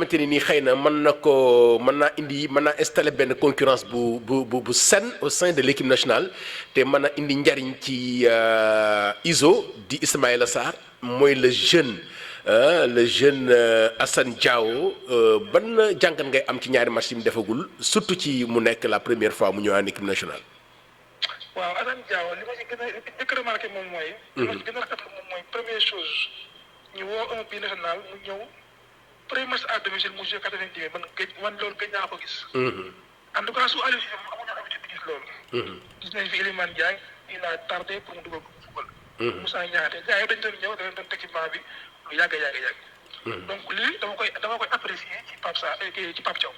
xamante ni xëy na mën naa installer benn concurrence bu saine au sein de l'équipe nationale te mën na indi njariñ ci ISO di Ismaïla Sarr mooy le jeune Assane Diao ban jàngat ngay am ci ñaari match yi mu defagul surtout ci mu nekk la première fois mu ñëw en équipe nationale. waaw Assane Diao li ma ci gën a remarqué moom mooy. li ma ci gën a rafetlu moom mooy première chose ñu woo un binational mu ñëw premier match à domicile mu joué 90 man loolu gëj naa ko gis. en tout cas su Aliou Cissé moom amuñu habitude di gis loolu. gis nañ fi Iliman Ndiaye il a tardé pour mu dugal ko football. Moussa Niakhaté gars yi dañ doon ñëw dañ doon teg ci banc bi lu yàgg. donc lii dama koy apprécier ci Pape Thiaw.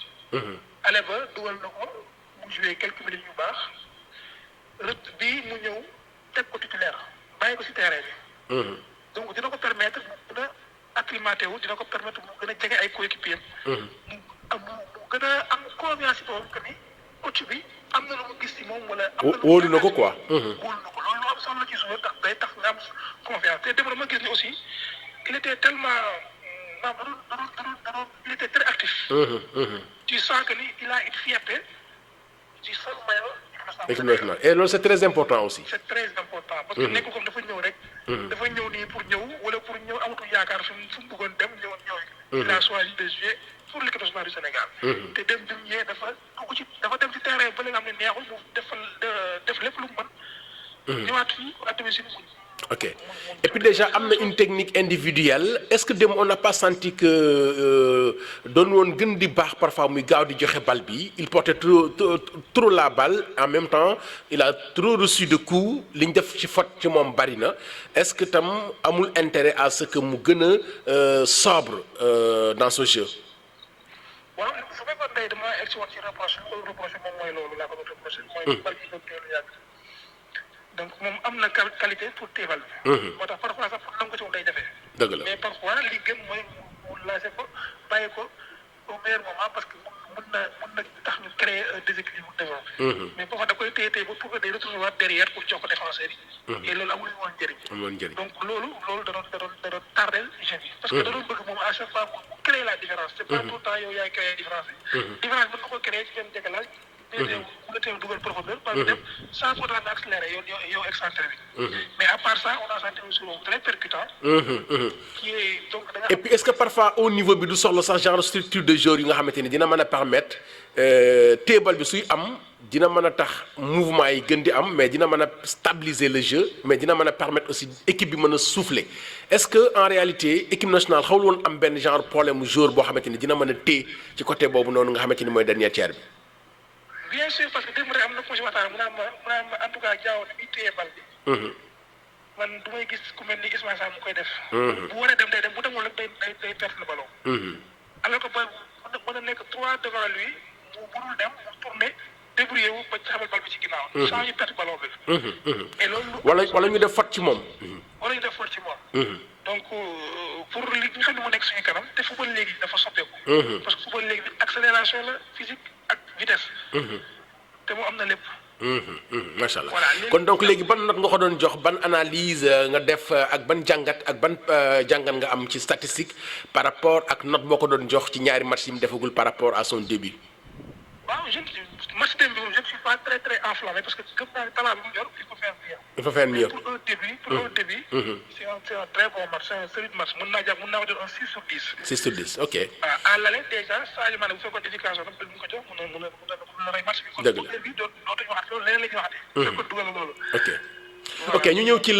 ale ba dugal na ko mu joué quelques minutes yu baax. rët bii mu ñëw teg ko titulaire bàyyi ko ci terrain bi. donc dina ko permettre mu gën a acclimaté wu dina ko permettre mu gën a jege ay coéquipiers mu gën a am confiance ci boobu que ni coach bi am na lu mu gis ci moom wala. am na lu wóolu na ko quoi. wóolu na ko loolu lu am solo la ci suuf tax day tax nga am confiance te dem ma gis ni aussi il était tellement il était très actif. tu sens que ni il a une fierté ci sol maillot. équipe nationale et loolu c'est très important aussi. c'est très important parce que nekkul comme dafa ñëw rek. dafa ñëw nii pour ñëw wala pour ñëw amatul yaakaar fu mu bëggoon dem ñëw. il a choisi de jouer pour l'équipe nationale du Sénégal. te dem bi mu ñëwee dafa dem ci terrain ba nga xam ne neexul mu def lépp lu mu mën. ñëwaat fii à domicile mu. ok et puis déjà am na une technique individuelle est-ce que dem on n'a pas senti que doon woon gën di baax parfois muy gaaw di joxe balle bi il portait trop la balle en même temps il a trop reçu de coups li ñu def ci faute ci moom bari na est-ce que tam amul intérêt à ce que mu gën a sobre dans ce jeu. waaw su fekkoon tey dama egg si woon ci reproche moom mooy loolu laa ko doon reproché. mooy bal bi doon teelu yàgg. donc moom am na qualité pour téebal bi. moo tax parfois sax pour nangu ko ci moom day defee. dëgg la mais parfois li gën mooy mu lancé ko bàyyi ko au meilleur moment parce que mun na tax ñu créer un déséquilibre devant. mais parfois da koy téye ba pour que day retrouver waat derrière pour jox ko défenseur yi. et loolu amul woon njëriñ. donc loolu da doon tardé jeu bi. parce que da doon bëgg moom à chaque fois mu créer la différence. c'est pas tout le temps yow yaay créer différence bi. différence mën nga ko créer ci benn décalage. bu la teew dugal profondeur par dem sans pourtant accélérer yow excentré bi. mais à part ça on a senti un jeu très percutant. qui est donc et puis est-ce que parfois au niveau bi du soxla sax genre structure de jeu yi nga xamante ni dina mën a permettre téebal bi suy am dina mën a tax mouvement yi gën di am mais dina mën a stabiliser le jeu mais dina mën a permettre aussi équipe bi mën a souffler est-ce que en réalité équipe nationale xawul woon am benn genre problème mu joueur boo xamante ni dina mën a téye ci côté boobu noonu nga xamante ni mooy dernier tiers bi. bien sûr parce que démb rek am na ko ci waxtaan mu naan ma en tout cas Diao ni muy téye bal bi. man du may gis ku mel ni Ismaïla Sarr mu koy def. bu waree dem day dem bu demul rek day perte le ballon. alors que mën na nekk 3 devant lui mu mënul dem mu tourner débrouiller wu ba xamal bal bi ci ginnaaw. sans ñu perte ballon bi. et loolu. wala ñu def faute ci moom. wala ñu def faute ci moom. donc pour li nga xam ne mu nekk suñu kanam te football léegi dafa soppeeku. parce que football léegi accélération la physique ak vitesse. te mu am na lépp. macha allah kon donc léegi ban note nga ko doon jox ban analyse nga def ak ban jàngat ak ban jàngat nga am ci statistique par rapport ak note boo ko doon jox ci ñaari match yi mu defagul par rapport à son début. waaw match démb bi je ne suis pas très très enflammé parce que gëm naa ne talent bi mu yor il faut faire mieux. il faut faire mieux. pour un début. c'est un très bon match c'est un solide match mën naa ko jox un 6 sur 10. 6 sur 10 ok. waaw à l'aller déjà Sadio Mané bu fekkoon efficace woon mu ko jox mën na rey match bi. dëgg la kon bu dootuñu waxaat loolu leneen la ñuy waxatee. fekkoon dugal loolu. ok ñu ñëw ci